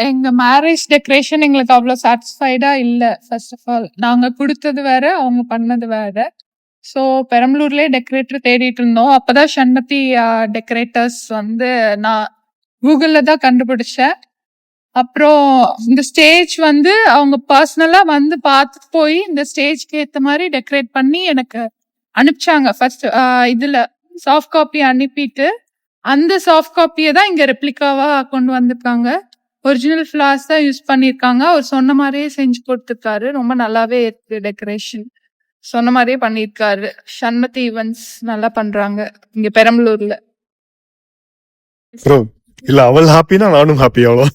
எங்க marriage decoration எங்களுக்கு அவ்வளோ சாட்டிஸ்ஃபைடா இல்ல. ஃபர்ஸ்ட் ஆஃப் ஆல் நாங்க குடுத்தது வேற, அவங்க பண்ணது வேற. ஸோ பெரம்பலூர்லயே டெக்கரேட்டர் தேடிட்டு இருந்தோம். அப்பதான் சண்மதி டெக்கரேட்டர்ஸ் வந்து நான் கூகுள்ல தான் கண்டுபிடிச்சேன். அப்புறம் இந்த ஸ்டேஜ் வந்து அவங்க பர்சனலா வந்து பார்த்துட்டு போய் இந்த ஸ்டேஜ்க்கு ஏத்த மாதிரி டெக்கரேட் பண்ணி எனக்கு அனுப்பிச்சாங்க. ஃபர்ஸ்ட் இதுல சாஃப்ட் காப்பி அனுப்பிட்டு அந்த சாஃப்ட் காப்பியை தான் இங்க ரெப்ளிகாவா கொண்டு வந்திருக்காங்க. ஒரிஜினல் ஃபிளார்ஸ் தான் யூஸ் பண்ணியிருக்காங்க. அவர் சொன்ன மாதிரியே செஞ்சு கொடுத்துருக்காரு. ரொம்ப நல்லாவே இருக்கு டெக்கரேஷன். சொன்ன மாதிரியே பண்ணியிருக்காரு. சண்மதி ஈவென்ட்ஸ் நல்லா பண்றாங்க இங்க பெரம்பலூர்ல. ப்ரோ இல்ல அவள் ஹாப்பினா நானும் ஹாப்பி அவ்வளோ